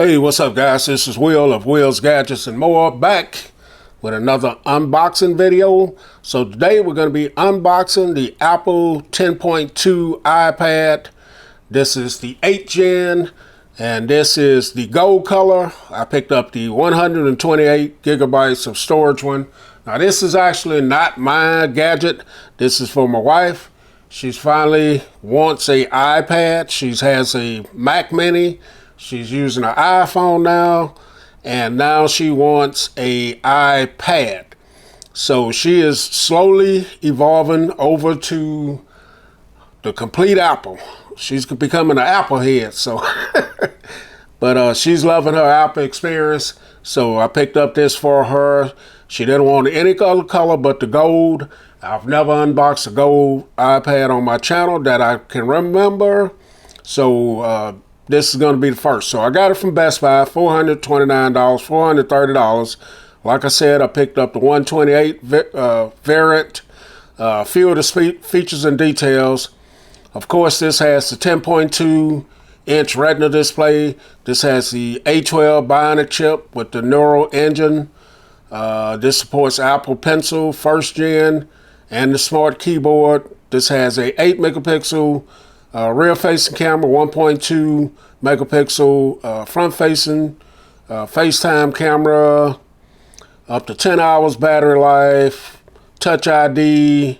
Hey, what's up guys? This is Will of Will's Gadgets and More, back with another unboxing video. So today we're going to be unboxing the Apple 10.2 iPad. This is the 8th gen and this is the gold color. I picked up the 128 gigabytes of storage one. Now this is actually not my gadget. This is for my wife. She's finally wants a iPad. She has a Mac Mini. She's using an iPhone now, and now she wants a iPad. So she is slowly evolving over to the complete Apple. She's becoming an Apple head. So, but she's loving her Apple experience. So I picked up this for her. She didn't want any other color but the gold. I've never unboxed a gold iPad on my channel that I can remember. So this is going to be the first. So I got it from Best Buy, $429, $430. Like I said, I picked up the 128 variant. Few of the features and details. Of course, this has the 10.2-inch Retina display. This has the A12 Bionic chip with the Neural engine. This supports Apple Pencil, 1st gen, and the Smart Keyboard. This has a 8 megapixel rear-facing camera, 1.2 megapixel front-facing FaceTime camera, up to 10 hours battery life, Touch ID,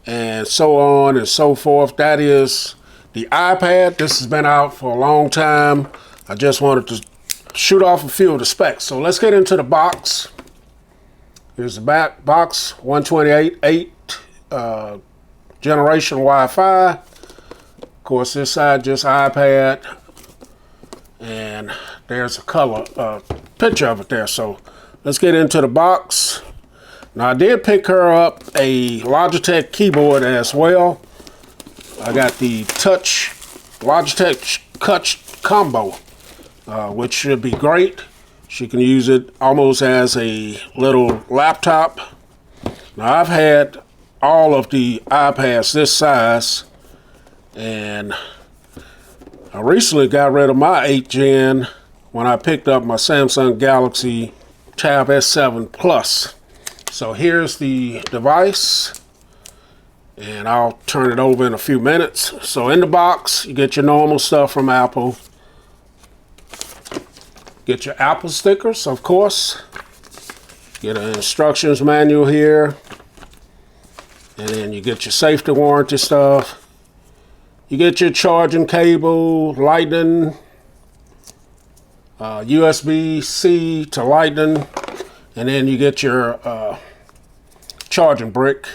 and so on and so forth. That is the iPad. This has been out for a long time. I just wanted to shoot off a few of the specs. So let's get into the box. Here's the back box, 128 8th generation Wi-Fi. Of course, this side just iPad, and there's a color picture of it there. So let's get into the box. Now I did pick her up a Logitech keyboard as well. I got the Touch Logitech Touch combo, which should be great. She can use it almost as a little laptop. Now I've had all of the iPads this size, and I recently got rid of my 8th gen when I picked up my Samsung Galaxy Tab S7 Plus. So here's the device, and I'll turn it over in a few minutes. So in the box, you get your normal stuff from Apple. Get your Apple stickers, of course. Get an instructions manual here. And then you get your safety warranty stuff. You get your charging cable, Lightning, USB-C to Lightning. And then you get your charging brick.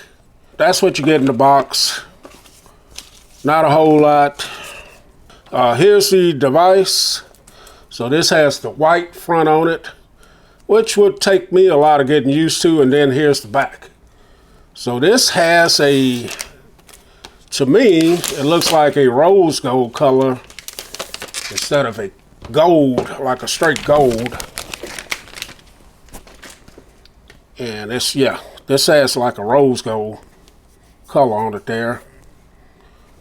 That's what you get in the box. Not a whole lot. Here's the device. So this has the white front on it, which would take me a lot of getting used to. And then here's the back. So this has a, to me, it looks like a rose gold color instead of a gold, like a straight gold. And this, yeah, this has like a rose gold color on it there.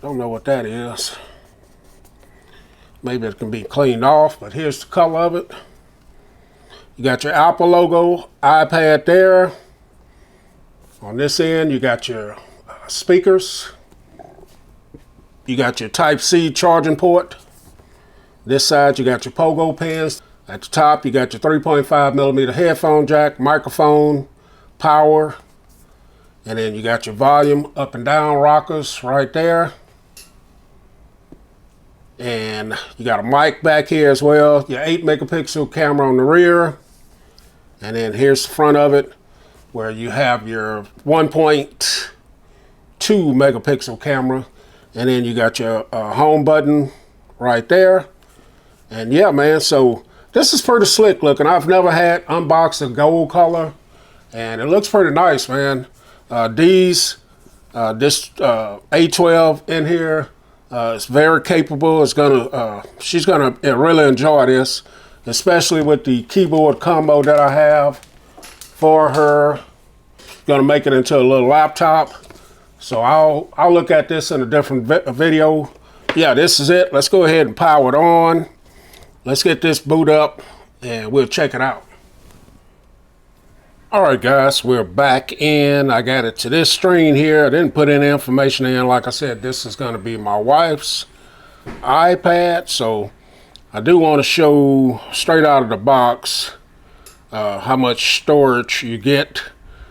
Don't know what that is. Maybe it can be cleaned off, but here's the color of it. You got your Apple logo, iPad there. On this end, you got your speakers. You got your Type-C charging port. This side, you got your pogo pins. At the top, you got your 3.5 millimeter headphone jack, microphone, power, and then you got your volume up and down rockers right there. And you got a mic back here as well. Your 8 megapixel camera on the rear. And then here's the front of it, where you have your 1.2 megapixel camera. And then you got your home button right there. And yeah, man, so this is pretty slick looking. I've never had unboxed a gold color, and it looks pretty nice, man. This A12 in here, it's very capable. It's gonna, she's gonna really enjoy this, especially with the keyboard combo that I have for her. Gonna make it into a little laptop. So I'll look at this in a different video. Yeah, this is it. Let's go ahead and power it on. let's get this boot up and we'll check it out. All right, guys, we're back in. I got it to this screen here. I didn't put any information in. Like I said, this is going to be my wife's iPad. So I do want to show straight out of the box how much storage you get.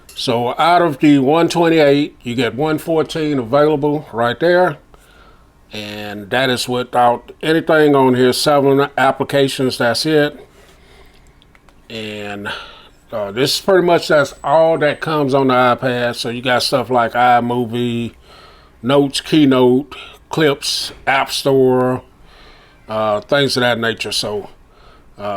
So out of the 128, you get 114 available right there. And that is without anything on here. 7 applications, that's it. And this is pretty much, that's all that comes on the iPad. So you got stuff like iMovie, Notes, Keynote, Clips, App Store, things of that nature. So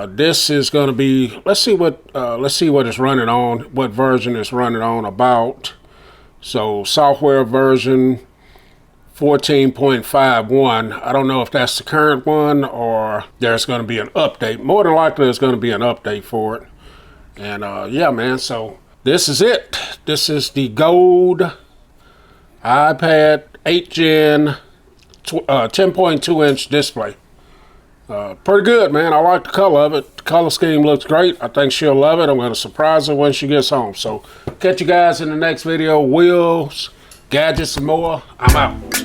this is going to be, let's see what it's running on, what version it's running on about. So software version 14.51. I don't know if that's the current one or there's going to be an update. More than likely there's going to be an update for it. And yeah, man, so this is it. This is the gold iPad 8 Gen 10.2 inch display. Pretty good, man. I like the color of it. The color scheme looks great. I think she'll love it. I'm going to surprise her when she gets home. So catch you guys in the next video. Wheels, gadgets, and more. I'm out.